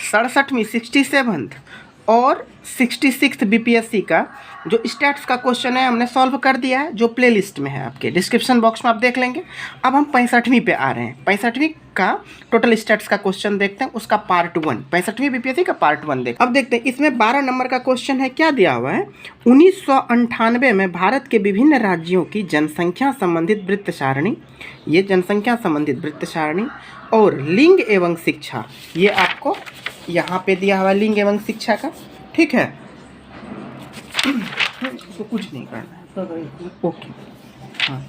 67वीं 67th और 66th BPSC का जो स्टैट्स का क्वेश्चन है हमने सॉल्व कर दिया है, जो प्लेलिस्ट में है, आपके डिस्क्रिप्शन बॉक्स में आप देख लेंगे। अब हम 65वीं पे आ रहे हैं। 65वीं का टोटल स्टैट्स का क्वेश्चन देखते हैं, उसका पार्ट 1, 65वीं बीपीएससी का पार्ट 1 देखते हैं। अब देखते हैं इसमें 12 नंबर का क्वेश्चन है। क्या दिया हुआ है? 1998 में भारत के विभिन्न राज्यों की जनसंख्या संबंधित वृत्त सारणी, ये जनसंख्या संबंधित वृत्त सारणी और लिंग एवं शिक्षा, ये आपको यहाँ पे दिया हुआ लिंग एवं शिक्षा का, ठीक है। इसको कुछ नहीं करना है, ओके, हाँ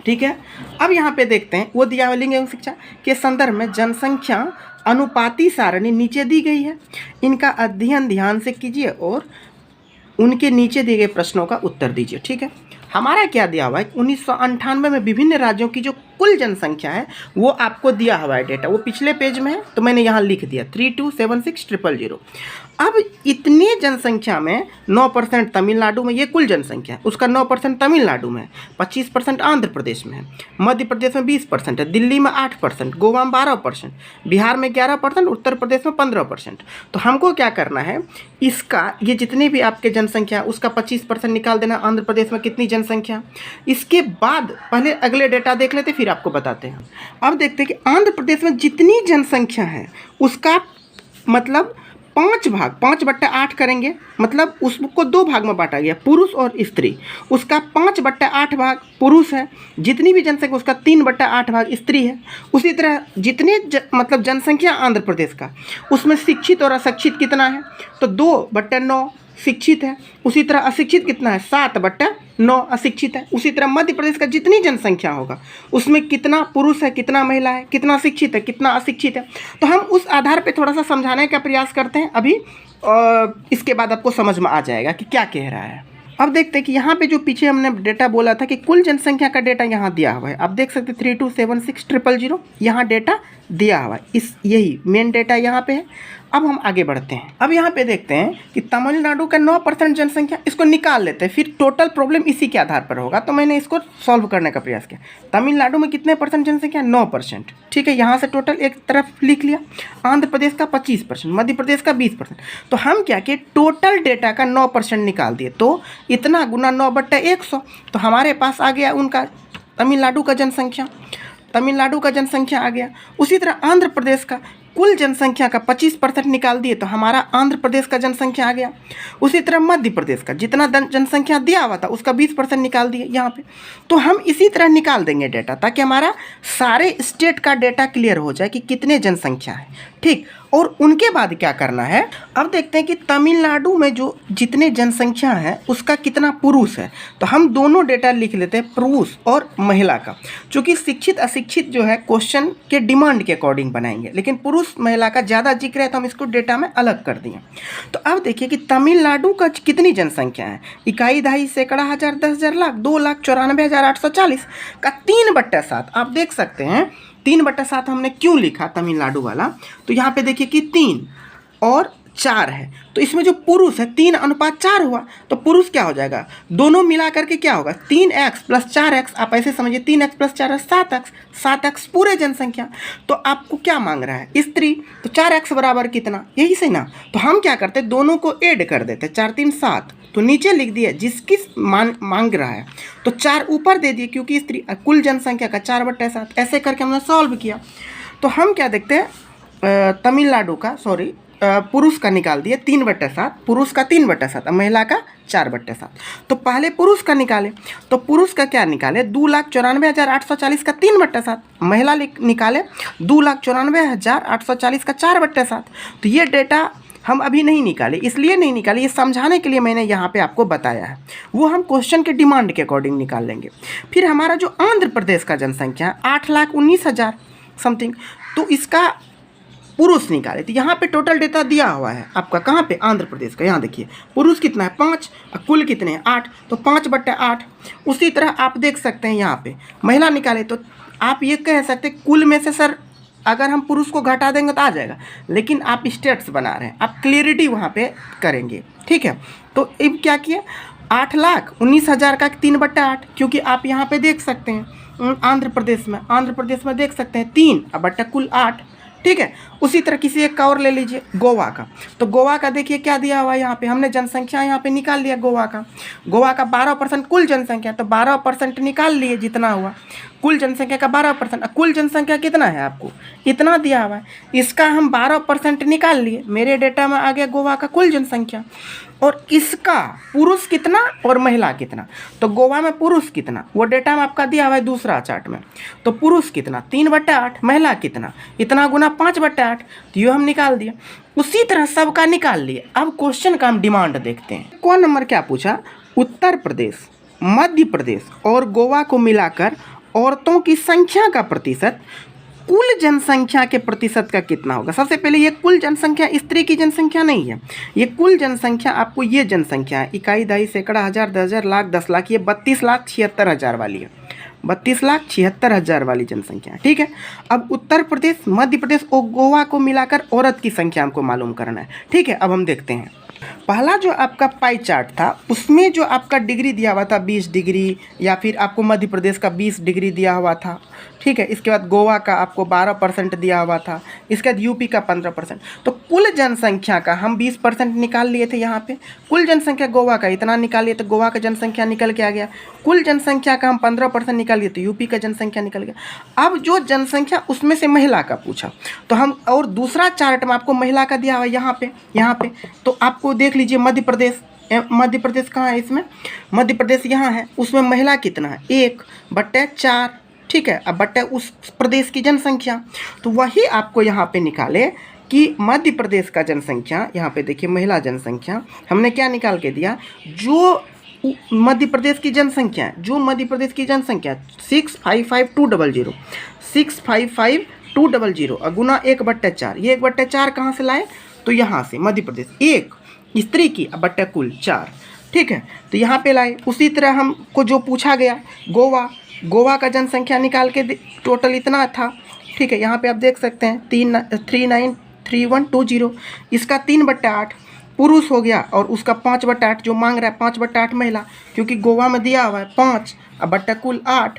ठीक है। अब यहाँ पे देखते हैं वो दिया हुआ लिंग एवं शिक्षा के संदर्भ में जनसंख्या अनुपाती सारणी नीचे दी गई है। इनका अध्ययन ध्यान से कीजिए और उनके नीचे दिए गए प्रश्नों का उत्तर दीजिए, ठीक है। हमारा क्या दिया हुआ है? 1998 में विभिन्न राज्यों की जो कुल जनसंख्या है वो आपको दिया हुआ है डेटा, वो पिछले पेज में है, तो मैंने यहाँ लिख दिया 3276000। अब इतनी जनसंख्या में 9% तमिलनाडु में, ये कुल जनसंख्या है, उसका 9% तमिलनाडु में है, 25% आंध्र प्रदेश में है, मध्य प्रदेश में 20% है, दिल्ली में 8%, गोवा में 12%, बिहार में 11%, उत्तर प्रदेश में 15%। तो हमको क्या करना है, इसका ये जितनी भी आपके जनसंख्या उसका 25% निकाल देना। आंध्र प्रदेश में कितनी जनसंख्या, इसके बाद पहले अगले डेटा देख लेते फिर आपको बताते हैं। अब देखते हैं कि आंध्र प्रदेश में जितनी जनसंख्या है उसका मतलब 5/8 करेंगे, मतलब उसको 2 भाग में बांटा गया, पुरुष और स्त्री। उसका 5/8 भाग पुरुष है, जितनी भी जनसंख्या उसका 3/8 भाग स्त्री है। उसी तरह जितने मतलब जनसंख्या आंध्र प्रदेश का, उसमें शिक्षित और अशिक्षित कितना है, तो 2/9 शिक्षित है। उसी तरह अशिक्षित कितना है, 7/9 अशिक्षित है। उसी तरह मध्य प्रदेश का जितनी जनसंख्या होगा उसमें कितना पुरुष है, कितना महिला है, कितना शिक्षित है, कितना अशिक्षित है। तो हम उस आधार पे थोड़ा सा समझाने का प्रयास करते हैं अभी, इसके बाद आपको समझ में आ जाएगा कि क्या कह रहा है। अब देखते हैं कि यहाँ पे जो पीछे हमने डेटा बोला था कि कुल जनसंख्या का डेटा यहाँ दिया हुआ है। आप देख सकते 3276000 यहाँ डेटा दिया हुआ है, इस यही मेन डेटा यहाँ पे है। अब हम आगे बढ़ते हैं। अब यहाँ पे देखते हैं कि तमिलनाडु का 9% जनसंख्या, इसको निकाल लेते हैं, फिर टोटल प्रॉब्लम इसी के आधार पर होगा। तो मैंने इसको सॉल्व करने का प्रयास किया। तमिलनाडु में कितने परसेंट जनसंख्या, 9%, ठीक है। यहाँ से टोटल एक तरफ लिख लिया। आंध्र प्रदेश का 25%, मध्य प्रदेश का 20%। तो हम क्या किए, टोटल डेटा का 9% निकाल दिए, तो इतना गुना 9/100, तो हमारे पास आ गया उनका तमिलनाडु का जनसंख्या, तमिलनाडु का जनसंख्या आ गया। उसी तरह आंध्र प्रदेश का कुल जनसंख्या का 25% निकाल दिए, तो हमारा आंध्र प्रदेश का जनसंख्या आ गया। उसी तरह मध्य प्रदेश का जितना जनसंख्या दिया हुआ था उसका 20% निकाल दिए यहाँ पे। तो हम इसी तरह निकाल देंगे डेटा, ताकि हमारा सारे स्टेट का डेटा क्लियर हो जाए कि कितने जनसंख्या है, ठीक। और उनके बाद क्या करना है, अब देखते हैं कि तमिलनाडु में जो जितने जनसंख्या है उसका कितना पुरुष है। तो हम दोनों डेटा लिख लेते हैं, पुरुष और महिला का। चूँकि शिक्षित अशिक्षित जो है क्वेश्चन के डिमांड के अकॉर्डिंग बनाएंगे, लेकिन पुरुष महिला का ज़्यादा जिक्र है तो हम इसको डेटा में अलग कर दिए। तो अब देखिए कि तमिलनाडु का कितनी जनसंख्या है, इकाई दहाई सैकड़ा हज़ार 10,000 लाख, 2,94,840 का 3/7। आप देख सकते हैं 3/7 हमने क्यों लिखा तमिलनाडु वाला, तो यहाँ पे देखिए कि 3 और 4 है, तो इसमें जो पुरुष है 3:4 हुआ, तो पुरुष क्या हो जाएगा, दोनों मिला करके क्या होगा, 3x + 4x। आप ऐसे समझिए 3x + 4 7x, 7x पूरे जनसंख्या। तो आपको क्या मांग रहा है, स्त्री, तो 4x बराबर कितना, यही सही ना। तो हम क्या करते, दोनों को ऐड कर देते, 4 3 7, तो नीचे लिख दिया जिसकी मांग रहा है, तो 4 ऊपर दे दिए क्योंकि स्त्री, कुल जनसंख्या का 4/7। ऐसे करके हमने सॉल्व किया। तो हम क्या देखते हैं, तमिलनाडु का पुरुष का निकाल दिए 3/7, पुरुष का 3/7, महिला का 4/7। तो पहले पुरुष का निकाले, तो पुरुष का क्या निकाले, 2,94,840 का 3/7, महिला निकाले 2,94,840 का 4/7। तो ये डेटा हम अभी नहीं निकाले, इसलिए नहीं निकाले, ये समझाने के लिए मैंने यहाँ पे आपको बताया है। वो हम क्वेश्चन के डिमांड के अकॉर्डिंग निकाल लेंगे। फिर हमारा जो आंध्र प्रदेश का जनसंख्या 8,19,000 समथिंग, तो इसका पुरुष निकाले। तो यहाँ पे टोटल डेटा दिया हुआ है आपका, कहाँ पे, आंध्र प्रदेश का। यहाँ देखिए पुरुष कितना है 5, कुल कितने हैं 8, तो 5/8। उसी तरह आप देख सकते हैं यहाँ पे महिला निकाले, तो आप ये कह सकते हैं कुल में से सर अगर हम पुरुष को घटा देंगे तो आ जाएगा, लेकिन आप स्टेट्स बना रहे हैं, आप क्लियरिटी वहाँ पे करेंगे, ठीक है। तो अब क्या किया, 8,19,000 का 3/8, क्योंकि आप यहाँ पे देख सकते हैं आंध्र प्रदेश में देख सकते हैं 3 बट्टा कुल 8, ठीक है। उसी तरह किसी एक का और ले लीजिए, गोवा का। तो गोवा का देखिए क्या दिया हुआ है यहाँ पे, हमने जनसंख्या यहाँ पे निकाल लिया गोवा का। गोवा का 12% कुल जनसंख्या, तो 12% निकाल लिए जितना हुआ कुल जनसंख्या का 12%। कुल जनसंख्या कितना है आपको, इतना दिया हुआ है, इसका हम 12% निकाल लिए, मेरे डेटा में आ गया गोवा का कुल जनसंख्या। और इसका पुरुष कितना और महिला कितना, तो गोवा में पुरुष कितना वो डेटा में आपका दिया हुआ है दूसरा चार्ट में। तो पुरुष कितना 3/8, महिला कितना इतना गुना 5/8, तो ये हम निकाल दिए। उसी तरह सबका निकाल लिए। अब क्वेश्चन का हम डिमांड देखते हैं। कौन नंबर क्या पूछा, उत्तर प्रदेश, मध्य प्रदेश और गोवा को मिलाकर औरतों की संख्या का प्रतिशत कुल जनसंख्या के प्रतिशत का कितना होगा। सबसे पहले ये कुल जनसंख्या स्त्री की जनसंख्या नहीं है, ये कुल जनसंख्या आपको ये जनसंख्या है, इकाई, दहाई, सैकड़ा, हजार, 10,000, लाख, 10 लाख, ये 32,76,000 वाली है, 32,76,000 वाली जनसंख्या, ठीक है। अब उत्तर प्रदेश, मध्य प्रदेश और गोवा को मिलाकर औरत की संख्या हमको मालूम करना है, ठीक है। अब हम देखते हैं, पहला जो आपका पाई चार्ट था उसमें जो आपका डिग्री दिया हुआ था 20 डिग्री, या फिर आपको मध्य प्रदेश का 20 डिग्री दिया हुआ था, ठीक है। इसके बाद गोवा का आपको 12% दिया हुआ था, इसके बाद यूपी का 15%। तो कुल जनसंख्या का हम 20% निकाल लिए थे यहाँ पे, कुल जनसंख्या गोवा का इतना निकाल लिए, तो गोवा का जनसंख्या निकल के आ गया। कुल जनसंख्या का हम 15% निकाल लिए, तो यूपी का जनसंख्या निकल गया। अब जो जनसंख्या उसमें से महिला का पूछा, तो हम और दूसरा चार्ट में आपको महिला का दिया हुआ है यहाँ पे। तो आपको देख लीजिए मध्य प्रदेश कहाँ है, इसमें मध्य प्रदेश यहाँ है, उसमें महिला कितना है 1/4, ठीक है। अब बट्टे उस प्रदेश की जनसंख्या, तो वही आपको यहाँ पे निकाले कि मध्य प्रदेश का जनसंख्या, यहाँ पे देखिए महिला जनसंख्या हमने क्या निकाल के दिया, जो मध्य प्रदेश की जनसंख्या है, जो मध्य प्रदेश की जनसंख्या 655,200, 655,200 और गुना 1/4, ये 1/4 कहाँ से लाए, तो यहाँ से मध्य प्रदेश, एक स्त्री की बट्टे कुल 4, ठीक है। तो यहाँ पे लाए। उसी तरह हमको जो पूछा गया गोवा का जनसंख्या निकाल के टोटल इतना था, ठीक है। यहाँ पे आप देख सकते हैं 393120, इसका 3/8 पुरुष हो गया और उसका 5/8 जो मांग रहा है 5/8 महिला, क्योंकि गोवा में दिया हुआ है 5 और बट्टा कुल 8,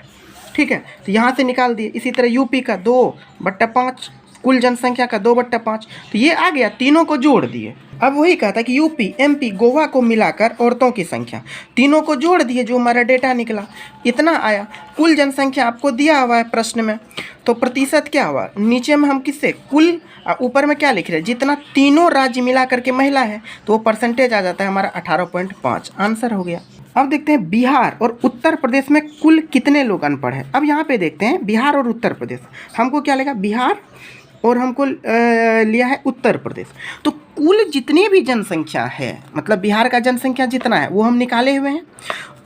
ठीक है। तो यहाँ से निकाल दिए। इसी तरह यूपी का 2/5, कुल जनसंख्या का 2/5, तो ये आ गया, तीनों को जोड़ दिए। अब वही कहा था कि यूपी, एमपी, गोवा को मिलाकर औरतों की संख्या, तीनों को जोड़ दिए, जो हमारा डेटा निकला इतना आया। कुल जनसंख्या आपको दिया हुआ है प्रश्न में, तो प्रतिशत क्या हुआ, नीचे में हम किससे कुल, ऊपर में क्या लिख रहे हैं, जितना तीनों राज्य मिला करके महिला है तो वो परसेंटेज आ जाता है हमारा 18.5, आंसर हो गया। अब देखते हैं बिहार और उत्तर प्रदेश में कुल कितने लोग अनपढ़ हैं। अब यहाँ पे देखते हैं बिहार और उत्तर प्रदेश, हमको क्या लेगा, बिहार और हमको लिया है उत्तर प्रदेश। तो कुल जितनी भी जनसंख्या है, मतलब बिहार का जनसंख्या जितना है वो हम निकाले हुए हैं,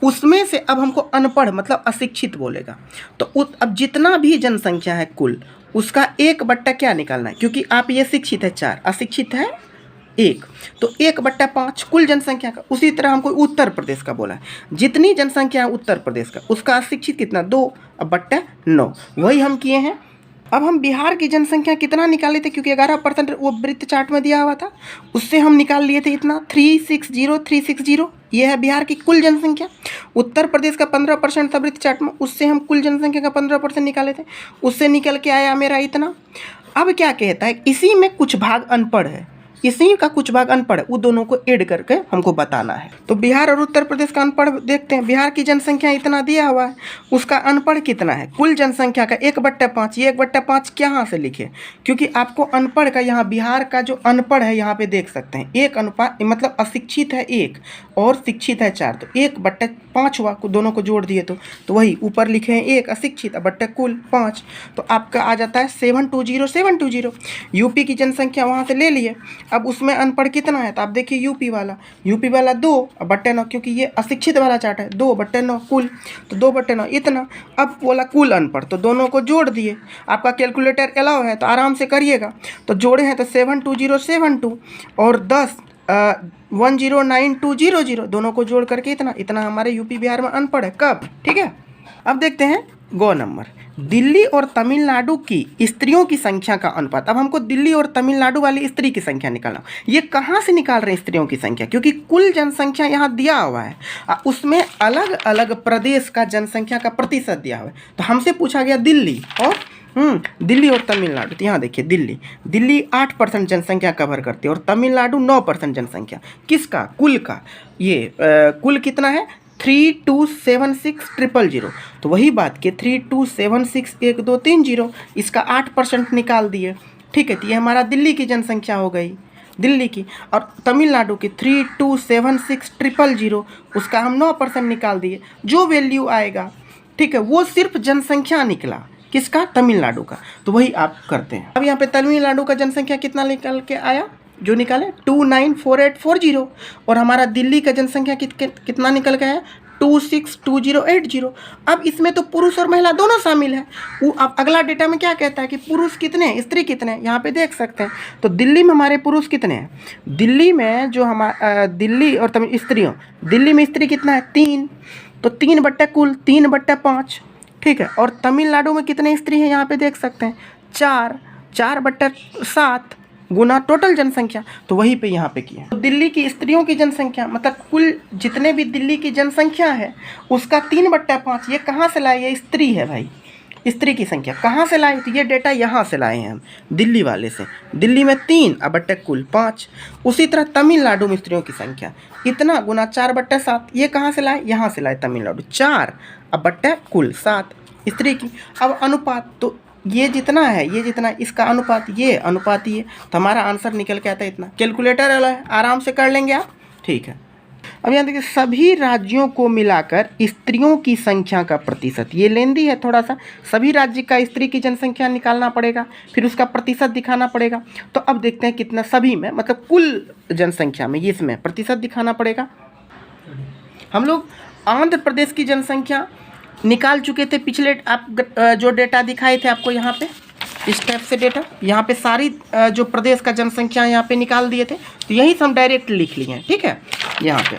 उसमें से अब हमको अनपढ़ मतलब अशिक्षित बोलेगा। तो अब जितना भी जनसंख्या है कुल, उसका 1/, क्या निकालना है, क्योंकि आप ये शिक्षित है 4, अशिक्षित है 1, तो 1/5 कुल जनसंख्या का। उसी तरह हमको उत्तर प्रदेश का बोला है, जितनी जनसंख्या है उत्तर प्रदेश का, उसका अशिक्षित कितना 2/9, वही हम किए हैं। अब हम बिहार की जनसंख्या कितना निकाले थे, क्योंकि 11% वो वृत्त चार्ट में दिया हुआ था, उससे हम निकाल लिए थे इतना 360, ये है बिहार की कुल जनसंख्या। उत्तर प्रदेश का 15% था वृत्त चार्ट में, उससे हम कुल जनसंख्या का 15% निकाले थे, उससे निकल के आया मेरा इतना। अब क्या कहता है, इसी में कुछ भाग अनपढ़ है, इसी का कुछ भाग अनपढ़ है, वो दोनों को ऐड करके हमको बताना है। तो बिहार और उत्तर प्रदेश का अनपढ़ देखते हैं। बिहार की जनसंख्या इतना दिया हुआ है, उसका अनपढ़ कितना है, कुल जनसंख्या का 1/5। ये 1/5 कहाँ से लिखे, क्योंकि आपको अनपढ़ का यहाँ बिहार का जो अनपढ़ है यहाँ पे देख सकते हैं 1 अनुपात, मतलब अशिक्षित है 1 और शिक्षित है 4, तो 1/5 हुआ, दोनों को जोड़ दिए तो वही ऊपर लिखे हैं 1 अशिक्षित बट्टे कुल 5, तो आपका आ जाता है 720। यूपी की जनसंख्या वहाँ से ले लिए। अब उसमें अनपढ़ कितना है, तो आप देखिए यूपी वाला 2/9, क्योंकि ये अशिक्षित वाला चार्ट है, 2/9 कुल, तो 2/9 इतना। अब बोला कुल अनपढ़, तो दोनों को जोड़ दिए। आपका कैलकुलेटर अलाउ है तो आराम से करिएगा। तो जोड़े हैं तो 72072 और 10 109,200, दोनों को जोड़ करके इतना हमारे यूपी बिहार में अनपढ़ है। कब, ठीक है। अब देखते हैं गो नंबर, दिल्ली और तमिलनाडु की स्त्रियों की संख्या का अनुपात। अब हमको दिल्ली और तमिलनाडु वाली स्त्री की संख्या निकालना। ये कहाँ से निकाल रहे हैं स्त्रियों की संख्या, क्योंकि कुल जनसंख्या यहाँ दिया हुआ है, उसमें अलग अलग प्रदेश का जनसंख्या का प्रतिशत दिया हुआ है। तो हमसे पूछा गया दिल्ली और दिल्ली और तमिलनाडु, तो यहाँ देखिए दिल्ली 8% जनसंख्या कवर करती है और तमिलनाडु 9% जनसंख्या। किसका? कुल का। ये कुल कितना है? 3276,000। तो वही बात कि 3276,1230, इसका 8% निकाल दिए। ठीक है, तो ये हमारा दिल्ली की जनसंख्या हो गई, दिल्ली की। और तमिलनाडु की 3276,000, उसका हम 9% निकाल दिए। जो वैल्यू आएगा, ठीक है, वो सिर्फ जनसंख्या निकला। किसका? तमिलनाडु का। तो वही आप करते हैं। अब यहाँ पे तमिलनाडु का जनसंख्या कितना निकल के आया? जो निकाले 294840। और हमारा दिल्ली का जनसंख्या कितना निकल के आया? 262080। अब इसमें तो पुरुष और महिला दोनों शामिल है। वो अब अगला डेटा में क्या कहता है कि पुरुष कितने हैं, स्त्री कितने हैं, यहाँ पे देख सकते हैं। तो दिल्ली में हमारे पुरुष कितने हैं? दिल्ली में जो हमारा दिल्ली और स्त्रियों, दिल्ली में स्त्री कितना है? 3। तो 3/कुल 3/5। ठीक है। और तमिलनाडु में कितने स्त्री हैं? यहाँ पे देख सकते हैं 4/7 गुना टोटल जनसंख्या। तो वहीं पे यहाँ पे किया। तो दिल्ली की स्त्रियों की जनसंख्या, मतलब कुल जितने भी दिल्ली की जनसंख्या है उसका 3/5। ये कहाँ से लाए? ये स्त्री है भाई, स्त्री की संख्या कहाँ से लाए? तो ये डेटा यहाँ से लाए हैं हम, दिल्ली वाले से। दिल्ली में 3/कुल 5। उसी तरह तमिलनाडु में स्त्रियों की संख्या इतना गुना 4/7। ये कहाँ से लाए? यहाँ से लाए तमिलनाडु। 4/कुल 7 स्त्री की। अब अनुपात, तो ये जितना है, ये जितना, इसका अनुपात ये, अनुपात ये, तो हमारा आंसर निकल के आता है इतना। कैलकुलेटर वाला है, आराम से कर लेंगे आप। ठीक है। अब यहाँ देखिए, सभी राज्यों को मिलाकर स्त्रियों की संख्या का प्रतिशत, ये लेंदी है थोड़ा सा। सभी राज्य का स्त्री की जनसंख्या निकालना पड़ेगा, फिर उसका प्रतिशत दिखाना पड़ेगा। तो अब देखते हैं कितना सभी में, मतलब कुल जनसंख्या में, ये इसमें प्रतिशत दिखाना पड़ेगा। हम लोग आंध्र प्रदेश की जनसंख्या निकाल चुके थे पिछले, आप जो डेटा दिखाए थे आपको यहाँ पे, इस टाइप से डेटा यहाँ पे सारी जो प्रदेश का जनसंख्या यहाँ पे निकाल दिए थे। तो यही से हम डायरेक्ट लिख लिए हैं। ठीक है, यहाँ पे।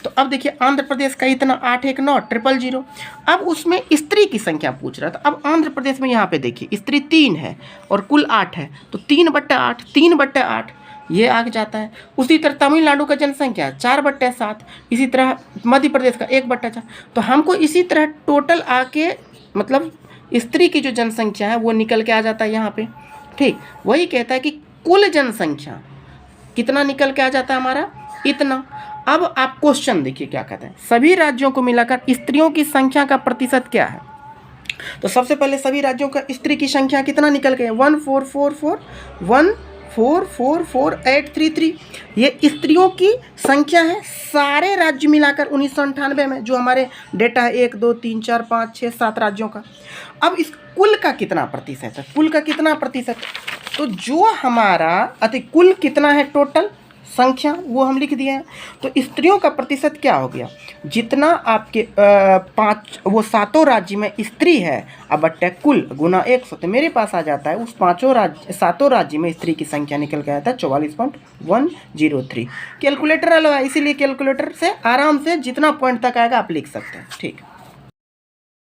तो अब देखिए, आंध्र प्रदेश का इतना 819,000। अब उसमें स्त्री की संख्या पूछ रहा था। अब आंध्र प्रदेश में यहाँ पे देखिए, स्त्री 3 है और कुल 8 है। तो 3/8, 3/8 ये आ जाता है। उसी तरह तमिलनाडु का जनसंख्या 4/7। इसी तरह मध्य प्रदेश का 1/4। तो हमको इसी तरह टोटल आके, मतलब स्त्री की जो जनसंख्या है वो निकल के आ जाता है यहाँ पे। ठीक, वही कहता है कि कुल जनसंख्या कितना निकल के आ जाता है हमारा? इतना। अब आप क्वेश्चन देखिए क्या कहते हैं, सभी राज्यों को मिलाकर स्त्रियों की संख्या का प्रतिशत क्या है? तो सबसे पहले सभी राज्यों का स्त्री की संख्या कितना निकल के? 1444833। ये स्त्रियों की संख्या है सारे राज्य मिलाकर 1998 में, जो हमारे डेटा है 1 2 3 4 5 6 7 राज्यों का। अब इस कुल का कितना प्रतिशत है? कुल का कितना प्रतिशत? तो जो हमारा कुल कितना है टोटल संख्या, वो हम लिख दिए हैं। तो स्त्रियों का प्रतिशत क्या हो गया? जितना आपके 5 वो 7 राज्य में स्त्री है अब कुल गुना 100, तो मेरे पास आ जाता है उस 7 राज्य में स्त्री की संख्या निकल के आता है 44.103। कैलकुलेटर अलग है, इसीलिए कैलकुलेटर से आराम से जितना पॉइंट तक आएगा आप लिख सकते हैं। ठीक है।